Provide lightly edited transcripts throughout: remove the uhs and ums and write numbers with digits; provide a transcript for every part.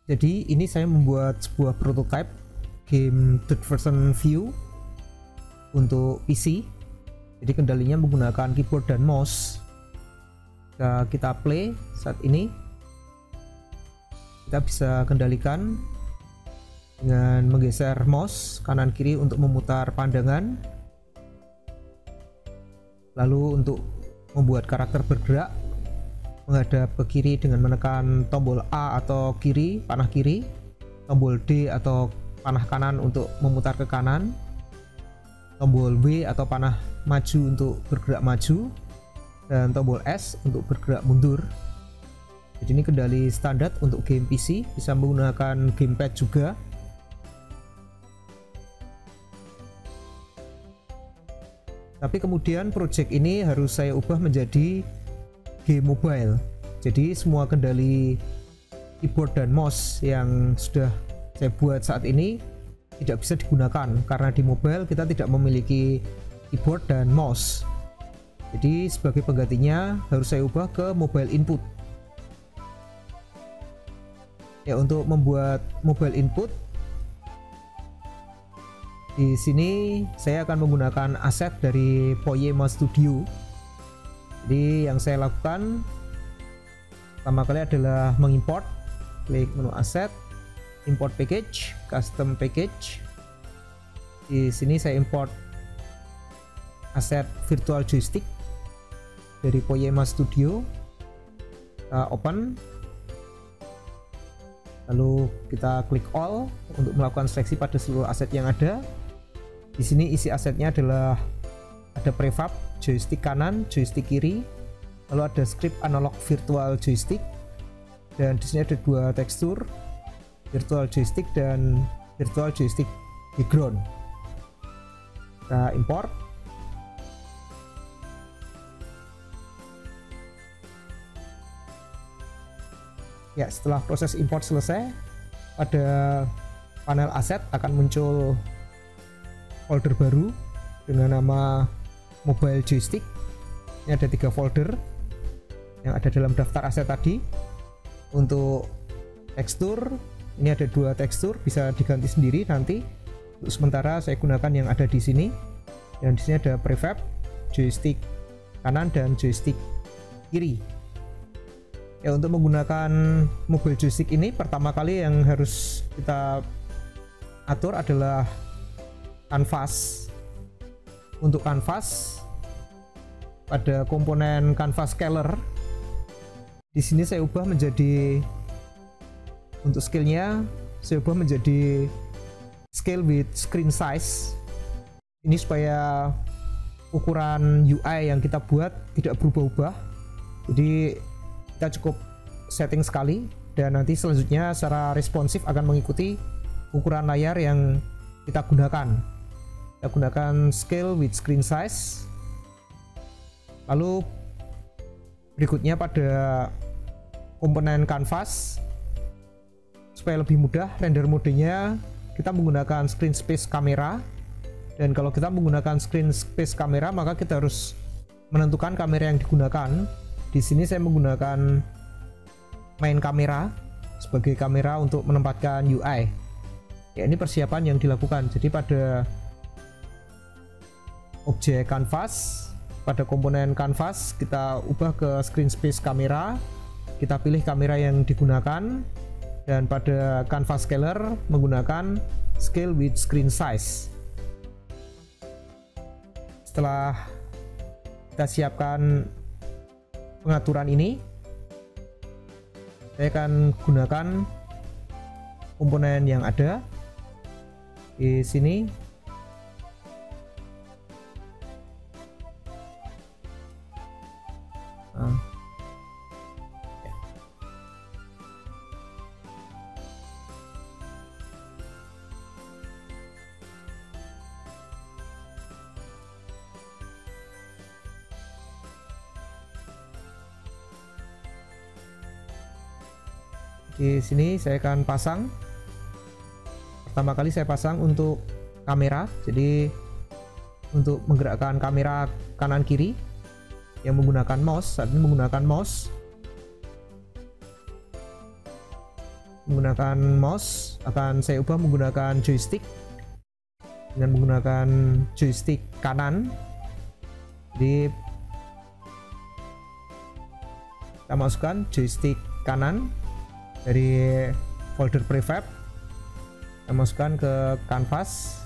Jadi ini saya membuat sebuah prototype game third person view untuk PC. Jadi kendalinya menggunakan keyboard dan mouse. Jika kita play saat ini, kita bisa kendalikan dengan menggeser mouse kanan kiri untuk memutar pandangan. Lalu untuk membuat karakter bergerak, menghadap ke kiri dengan menekan tombol A atau kiri, panah kiri, tombol D atau panah kanan untuk memutar ke kanan, tombol W atau panah maju untuk bergerak maju, dan tombol S untuk bergerak mundur. Jadi ini kendali standar untuk game PC, bisa menggunakan gamepad juga. Tapi kemudian project ini harus saya ubah menjadi game mobile. Jadi semua kendali keyboard dan mouse yang sudah saya buat saat ini tidak bisa digunakan karena di mobile kita tidak memiliki keyboard dan mouse. Jadi sebagai penggantinya harus saya ubah ke mobile input. Ya, untuk membuat mobile input, di sini saya akan menggunakan aset dari Poema Studio. Jadi yang saya lakukan pertama kali adalah mengimport, klik menu aset, import package, custom package. Di sini saya import aset virtual joystick dari Poema Studio. Kita open, lalu kita klik all untuk melakukan seleksi pada seluruh aset yang ada. Di sini isi asetnya adalah ada prefab joystick kanan, joystick kiri, lalu ada script analog virtual joystick, dan di sini ada dua tekstur, virtual joystick dan virtual joystick background. Kita import. Ya, setelah proses import selesai, pada panel aset akan muncul folder baru dengan nama mobile joystick. Ini ada 3 folder yang ada dalam daftar aset tadi. Untuk tekstur, ini ada 2 tekstur, bisa diganti sendiri nanti. Untuk sementara saya gunakan yang ada di sini. Dan di sini ada prefab joystick kanan dan joystick kiri. Ya, untuk menggunakan mobile joystick ini pertama kali yang harus kita atur adalah canvas. Untuk canvas, pada komponen canvas scaler, di sini saya ubah menjadi, untuk scale-nya saya ubah menjadi scale with screen size. Ini supaya ukuran UI yang kita buat tidak berubah-ubah. Jadi kita cukup setting sekali, dan nanti selanjutnya secara responsif akan mengikuti ukuran layar yang kita gunakan. Kita gunakan scale with screen size. Lalu berikutnya pada komponen canvas, supaya lebih mudah render modenya, kita menggunakan screen space kamera. Dan kalau kita menggunakan screen space kamera, maka kita harus menentukan kamera yang digunakan. Di sini saya menggunakan main kamera sebagai kamera untuk menempatkan UI. Ya, ini persiapan yang dilakukan. Jadi pada objek canvas, pada komponen canvas kita ubah ke screen space kamera, kita pilih kamera yang digunakan, dan pada canvas scaler menggunakan scale with screen size. Setelah kita siapkan pengaturan ini, saya akan gunakan komponen yang ada di sini. Di sini saya akan pasang. Pertama kali saya pasang untuk kamera. Jadi untuk menggerakkan kamera kanan kiri yang menggunakan mouse, saat ini menggunakan mouse. menggunakan mouse, akan saya ubah menggunakan joystick dengan menggunakan joystick kanan. Jadi kita masukkan joystick kanan dari folder prefab, kita masukkan ke canvas.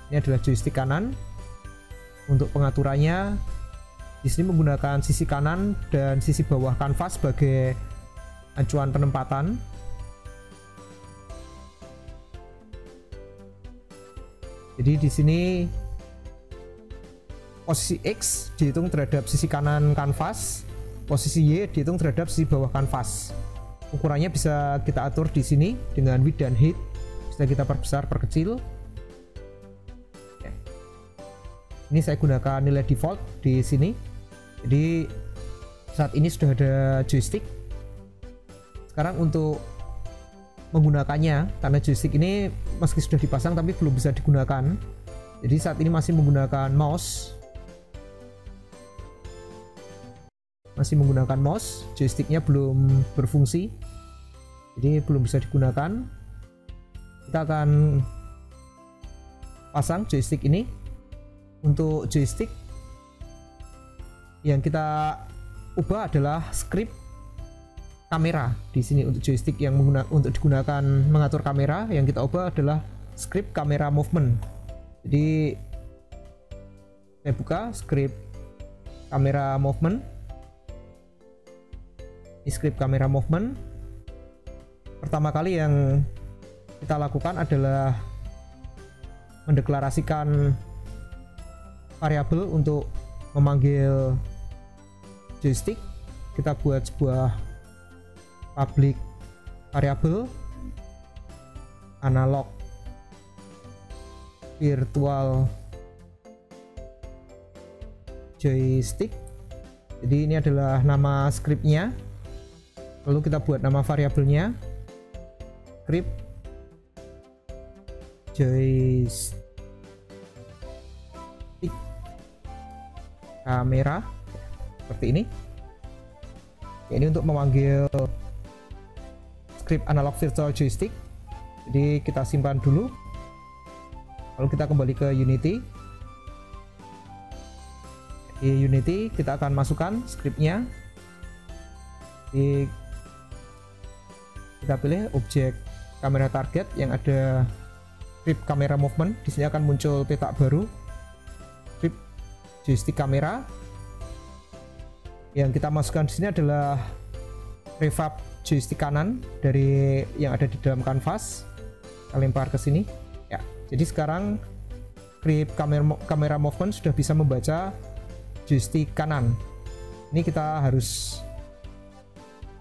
Ini adalah joystick kanan. Untuk pengaturannya di sini menggunakan sisi kanan dan sisi bawah kanvas sebagai acuan penempatan. Jadi di sini posisi X dihitung terhadap sisi kanan kanvas, posisi Y dihitung terhadap sisi bawah kanvas. Ukurannya bisa kita atur di sini dengan width dan height, bisa kita perbesar, perkecil. Ini saya gunakan nilai default di sini. Jadi saat ini sudah ada joystick. Sekarang untuk menggunakannya, karena joystick ini meski sudah dipasang tapi belum bisa digunakan. Jadi saat ini masih menggunakan mouse. Joysticknya belum berfungsi. Jadi belum bisa digunakan. Kita akan pasang joystick ini. Untuk joystick yang kita ubah adalah script kamera. Di sini untuk joystick yang untuk digunakan mengatur kamera, yang kita ubah adalah script kamera movement. Jadi saya buka script kamera movement. Ini script kamera movement. Pertama kali yang kita lakukan adalah mendeklarasikan variabel untuk memanggil joystick. Kita buat sebuah public variabel analog virtual joystick. Jadi ini adalah nama scriptnya. Lalu kita buat nama variabelnya script joystick kamera, seperti ini. Ya, ini untuk memanggil script analog virtual joystick. Jadi kita simpan dulu, lalu kita kembali ke Unity. Di Unity kita akan masukkan scriptnya. Kita pilih objek kamera target yang ada script kamera movement. Di sini akan muncul petak baru, script joystick kamera. Yang kita masukkan di sini adalah prefab joystick kanan dari yang ada di dalam kanvas. Kita lempar ke sini. Ya, jadi sekarang script kamera movement sudah bisa membaca joystick kanan. Ini kita harus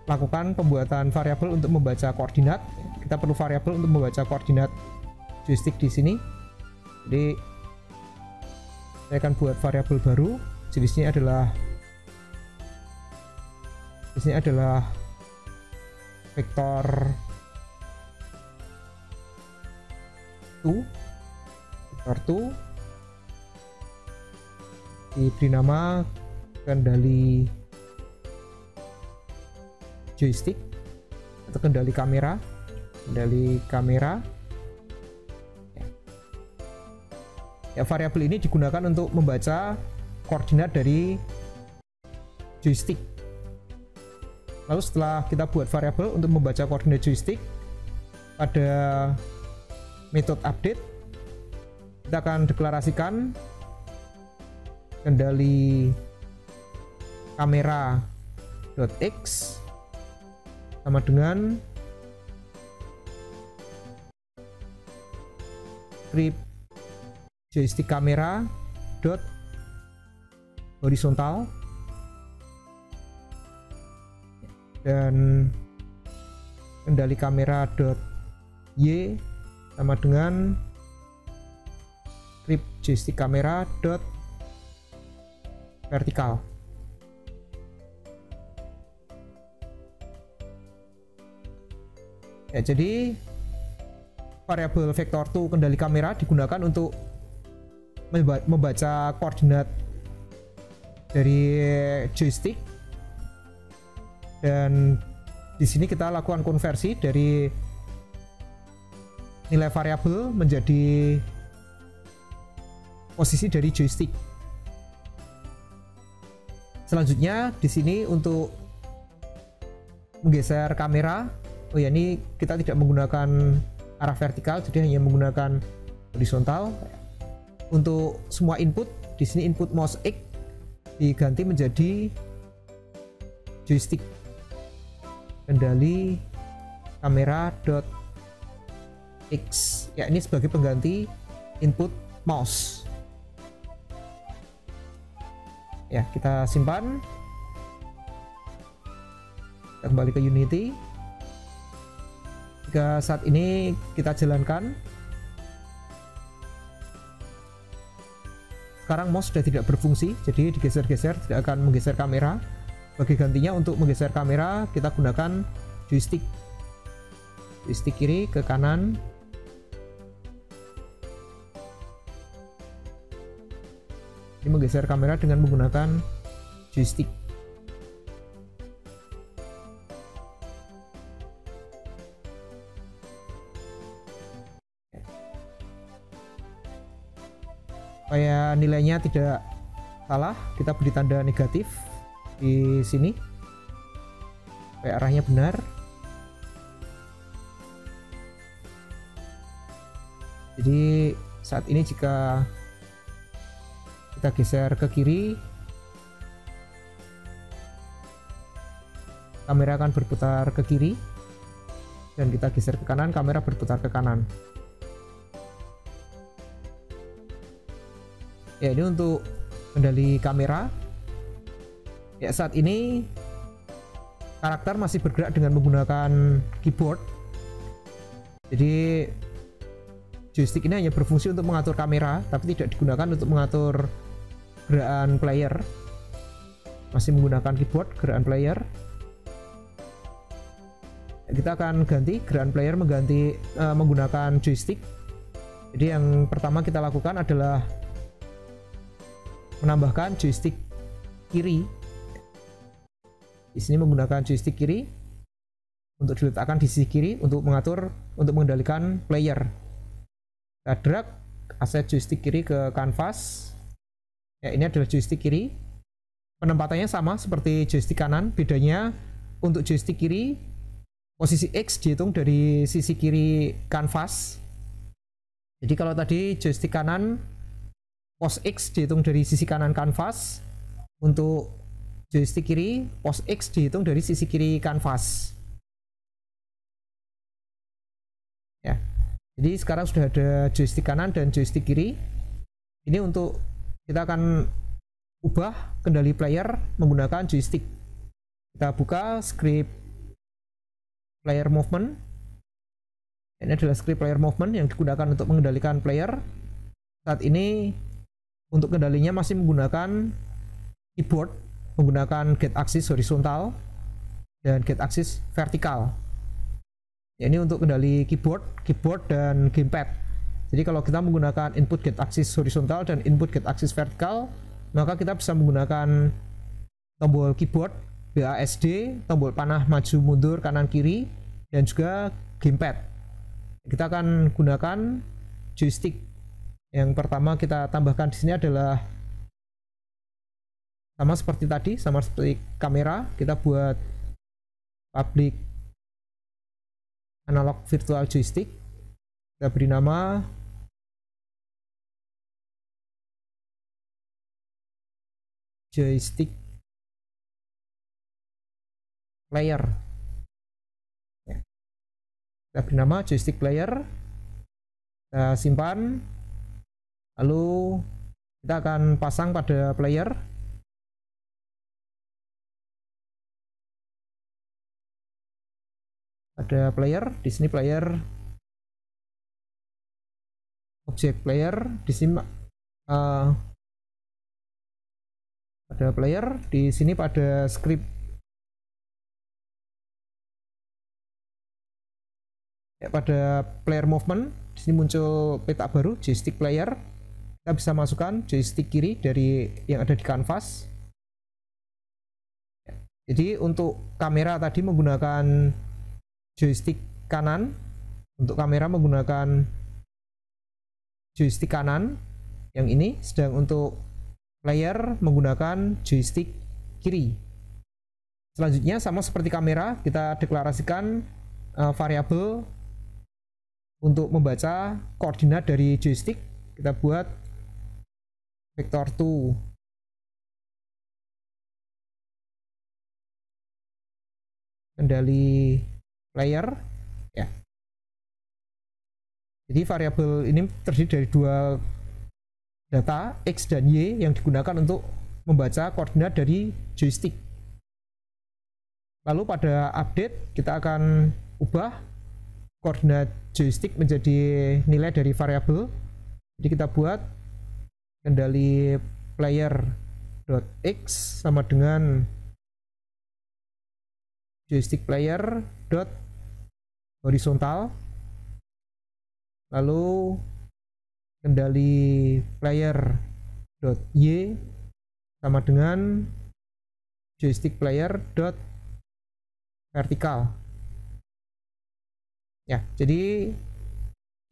lakukan pembuatan variabel untuk membaca koordinat. Kita perlu variabel untuk membaca koordinat joystick di sini. Jadi saya akan buat variabel baru. Jenisnya adalah vektor 2. Diberi nama kendali joystick atau kendali kamera. Ya, variabel ini digunakan untuk membaca koordinat dari joystick. Lalu setelah kita buat variabel untuk membaca koordinat joystick, pada metode update kita akan deklarasikan kendali kamera.x sama dengan script joystick kamera dot horizontal dan kendali kamera dot y sama dengan script joystick kamera dot vertikal. Ya, jadi variabel vektor 2 kendali kamera digunakan untuk membaca koordinat dari joystick, dan di sini kita lakukan konversi dari nilai variabel menjadi posisi dari joystick. Selanjutnya di sini untuk menggeser kamera, oh ya, ini kita tidak menggunakan arah vertikal, jadi hanya menggunakan horizontal. Untuk semua input, di sini input mouse X diganti menjadi joystick kendali kamera .x, ya, ini sebagai pengganti input mouse. Ya, kita simpan, kita kembali ke Unity. Jika saat ini kita jalankan, sekarang mouse sudah tidak berfungsi, jadi digeser-geser tidak akan menggeser kamera. Bagi gantinya, untuk menggeser kamera kita gunakan joystick kiri ke kanan, ini menggeser kamera dengan menggunakan joystick. Supaya nilainya tidak salah, kita beri tanda negatif di sini supaya arahnya benar. Jadi saat ini jika kita geser ke kiri, kamera akan berputar ke kiri, dan kita geser ke kanan, kamera berputar ke kanan. Ya, ini untuk kendali kamera. Ya, saat ini karakter masih bergerak dengan menggunakan keyboard. Jadi joystick ini hanya berfungsi untuk mengatur kamera, tapi tidak digunakan untuk mengatur gerakan player. Masih menggunakan keyboard, gerakan player. Kita akan ganti gerakan player menggunakan joystick. Jadi yang pertama kita lakukan adalah menambahkan joystick kiri. Di sini menggunakan joystick kiri untuk diletakkan di sisi kiri untuk mengendalikan player. Kita drag aset joystick kiri ke kanvas. Ya, ini adalah joystick kiri. Penempatannya sama seperti joystick kanan, bedanya untuk joystick kiri posisi X dihitung dari sisi kiri kanvas. Jadi kalau tadi joystick kanan pos X dihitung dari sisi kanan kanvas, untuk joystick kiri pos X dihitung dari sisi kiri kanvas. Ya, jadi sekarang sudah ada joystick kanan dan joystick kiri. Ini untuk kita akan ubah kendali player menggunakan joystick. Kita buka script player movement. Ini adalah script player movement yang digunakan untuk mengendalikan player. Saat ini untuk kendalinya masih menggunakan keyboard, menggunakan get axis horizontal dan get axis vertikal. Ya, ini untuk kendali keyboard dan gamepad. Jadi kalau kita menggunakan input get axis horizontal dan input get axis vertikal, maka kita bisa menggunakan tombol keyboard, BASD, tombol panah maju mundur kanan kiri, dan juga gamepad. Kita akan gunakan joystick. Yang pertama kita tambahkan di sini adalah sama seperti tadi, sama seperti kamera, kita buat public analog virtual joystick. Kita beri nama joystick player. Ya. Kita beri nama joystick player. Kita simpan. Lalu kita akan pasang pada player. Ada player di sini, player object player di sini, ada player di sini pada script. Ya, pada player movement di sini muncul peta baru joystick player. Kita bisa masukkan joystick kiri dari yang ada di kanvas. Ya, jadi untuk kamera tadi menggunakan joystick kanan, Untuk kamera menggunakan joystick kanan yang ini, sedang untuk player menggunakan joystick kiri. Selanjutnya sama seperti kamera, kita deklarasikan variabel untuk membaca koordinat dari joystick. Kita buat vector 2. Kendali player ya. Jadi variabel ini terdiri dari dua data X dan Y yang digunakan untuk membaca koordinat dari joystick. Lalu pada update kita akan ubah koordinat joystick menjadi nilai dari variabel. Jadi kita buat kendali player.x sama dengan joystick player dot horizontal, lalu kendali player dot y sama dengan joystick player dot vertikal. Ya, jadi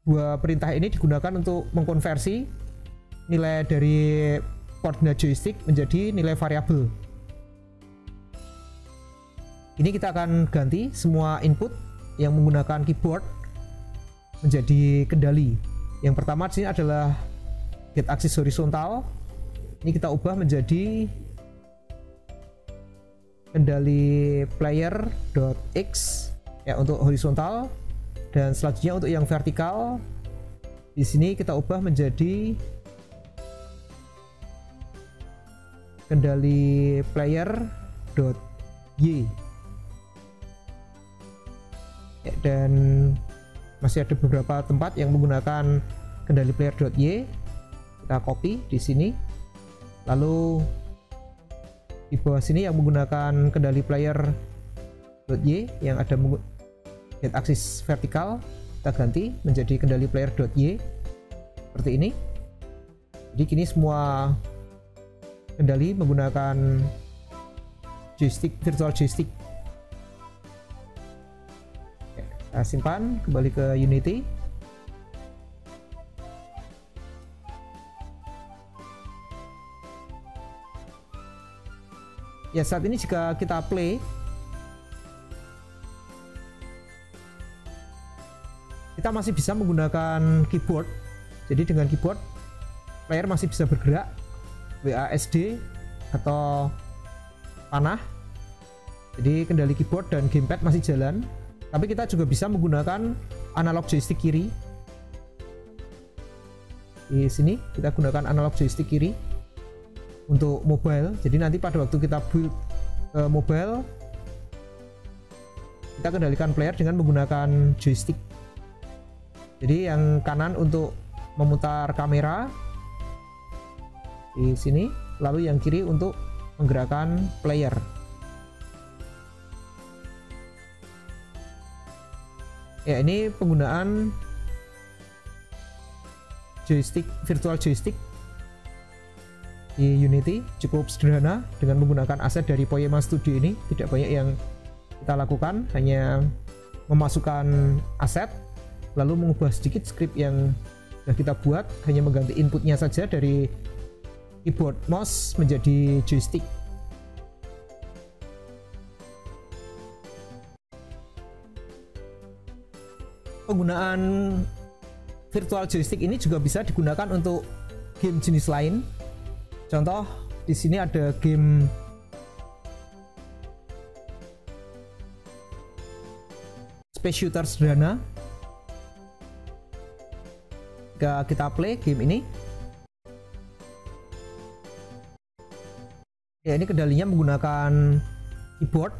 dua perintah ini digunakan untuk mengkonversi nilai dari koordinat joystick menjadi nilai variabel. Ini kita akan ganti semua input yang menggunakan keyboard menjadi kendali. Yang pertama di sini adalah get axis horizontal. Ini kita ubah menjadi kendali player.x ya untuk horizontal, dan selanjutnya untuk yang vertikal di sini kita ubah menjadi kendali player.y. Dan masih ada beberapa tempat yang menggunakan kendali player.y. Kita copy di sini, lalu di bawah sini yang menggunakan kendali player.y yang ada get axis vertikal kita ganti menjadi kendali player.y seperti ini. Jadi kini semua kendali menggunakan joystick, virtual joystick. Kita simpan, kembali ke Unity. Ya, saat ini jika kita play, kita masih bisa menggunakan keyboard. Jadi dengan keyboard player masih bisa bergerak, WASD atau panah. Jadi kendali keyboard dan gamepad masih jalan. Tapi kita juga bisa menggunakan analog joystick kiri. Di sini kita gunakan analog joystick kiri untuk mobile. Jadi nanti pada waktu kita build mobile, kita kendalikan player dengan menggunakan joystick. Jadi yang kanan untuk memutar kamera di sini, lalu yang kiri untuk menggerakkan player. Ya, ini penggunaan joystick, virtual joystick di Unity cukup sederhana dengan menggunakan aset dari Poema Studio ini. Tidak banyak yang kita lakukan, hanya memasukkan aset lalu mengubah sedikit script yang sudah kita buat, hanya mengganti inputnya saja dari keyboard mouse menjadi joystick. Penggunaan virtual joystick ini juga bisa digunakan untuk game jenis lain. Contoh di sini ada game space shooter sederhana. Jika kita play game ini, ya ini kendalinya menggunakan keyboard.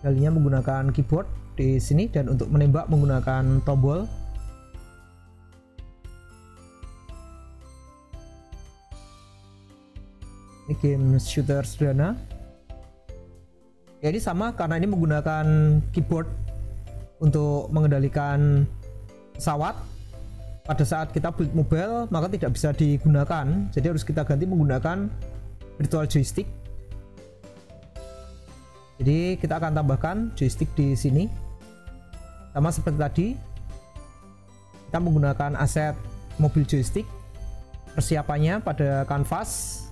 Kendalinya menggunakan keyboard di sini, dan untuk menembak menggunakan tombol. Ini game shooter sederhana. Ya, ini sama karena ini menggunakan keyboard untuk mengendalikan pesawat. Pada saat kita build mobile maka tidak bisa digunakan, jadi harus kita ganti menggunakan virtual joystick. Jadi kita akan tambahkan joystick di sini. Sama seperti tadi, kita menggunakan aset mobil joystick. Persiapannya pada kanvas.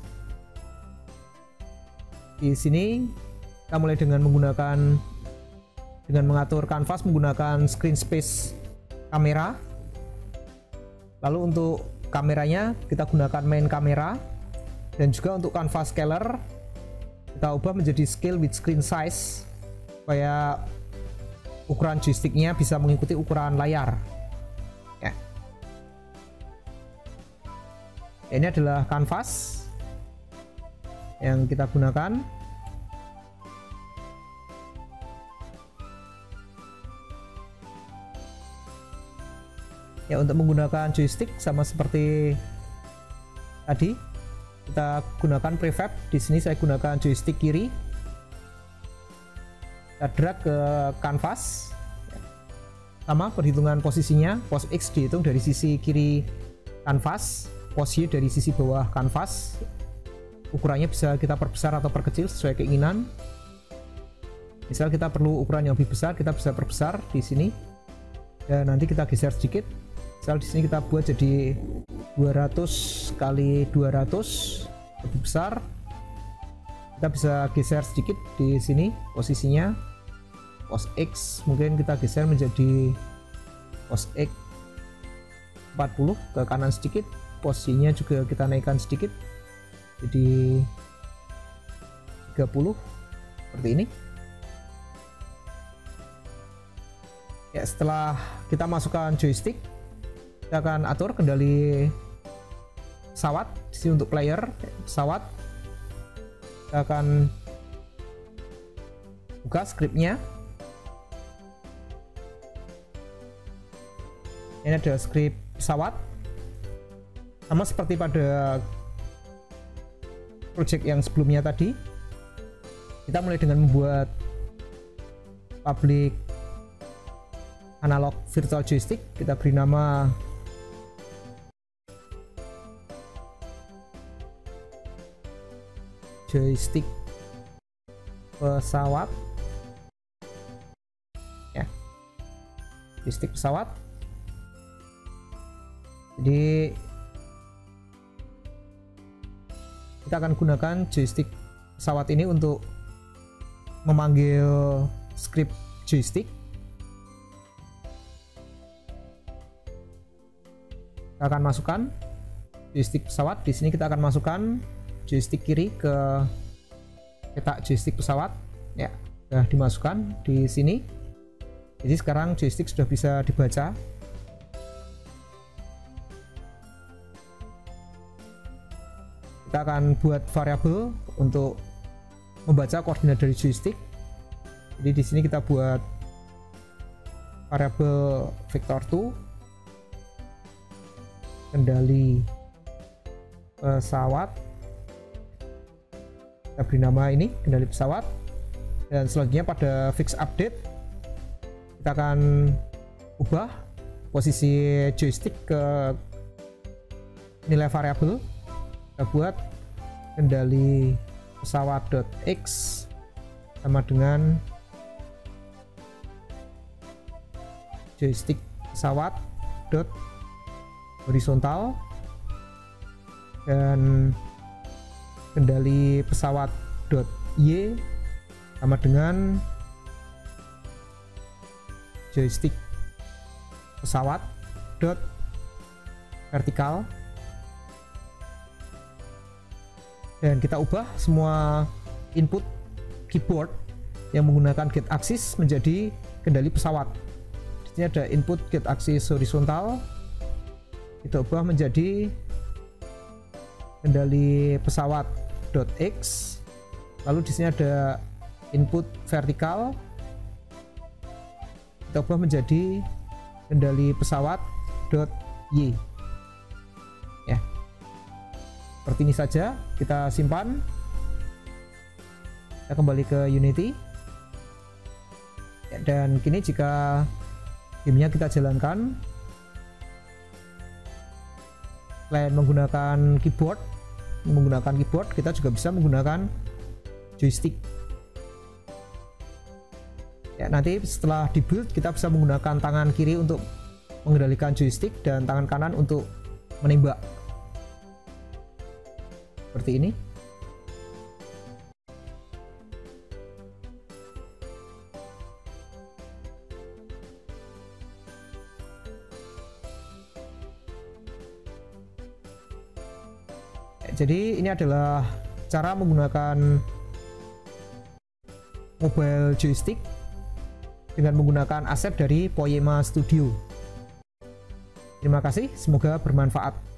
Di sini kita mulai dengan mengatur kanvas menggunakan screen space kamera. Lalu untuk kameranya kita gunakan main kamera, dan juga untuk canvas scaler kita ubah menjadi scale with screen size supaya ukuran joysticknya bisa mengikuti ukuran layar ya. Ini adalah kanvas yang kita gunakan. Ya, untuk menggunakan joystick sama seperti tadi, kita gunakan prefab. Di sini saya gunakan joystick kiri. Kita drag ke kanvas. Sama perhitungan posisinya, pos X dihitung dari sisi kiri kanvas, pos Y dari sisi bawah kanvas. Ukurannya bisa kita perbesar atau perkecil sesuai keinginan. Misal kita perlu ukuran yang lebih besar, kita bisa perbesar di sini. Dan nanti kita geser sedikit. Misal di sini kita buat jadi 200 kali 200 lebih besar. Kita bisa geser sedikit di sini posisinya. Pos X mungkin kita geser menjadi pos X 40 ke kanan sedikit. Pos Y nya juga kita naikkan sedikit jadi 30 seperti ini. Ya, setelah kita masukkan joystick, kita akan atur kendali pesawat. Di sini untuk player pesawat, kita akan buka scriptnya. Ini ada script pesawat, sama seperti pada project yang sebelumnya tadi. Kita mulai dengan membuat public analog virtual joystick. Kita beri nama joystick pesawat ya, joystick pesawat. Jadi kita akan gunakan joystick pesawat ini untuk memanggil script joystick. Kita akan masukkan joystick pesawat. Di sini kita akan masukkan joystick kiri ke cetak joystick pesawat. Ya, sudah dimasukkan di sini. Jadi sekarang joystick sudah bisa dibaca. Kita akan buat variabel untuk membaca koordinat dari joystick. Jadi di sini kita buat variabel vector2 kendali pesawat. Kita beri nama ini kendali pesawat, dan selanjutnya pada fix update kita akan ubah posisi joystick ke nilai variabel. Kita buat kendali pesawat.x sama dengan joystick pesawat dot horizontal, dan kendali pesawat dot y sama dengan joystick pesawat dot vertikal. Dan kita ubah semua input keyboard yang menggunakan gate axis menjadi kendali pesawat. Di sini ada input gate axis horizontal, kita ubah menjadi kendali pesawat .x. Lalu di sini ada input vertikal, kita ubah menjadi kendali pesawat .y. Ya, seperti ini saja. Kita simpan, kita kembali ke Unity ya, dan kini jika gamenya kita jalankan, selain menggunakan keyboard, kita juga bisa menggunakan joystick Ya, nanti setelah di build kita bisa menggunakan tangan kiri untuk mengendalikan joystick dan tangan kanan untuk menembak. Seperti ini. Jadi ini adalah cara menggunakan mobile joystick dengan menggunakan aset dari Poema Studio. Terima kasih, semoga bermanfaat.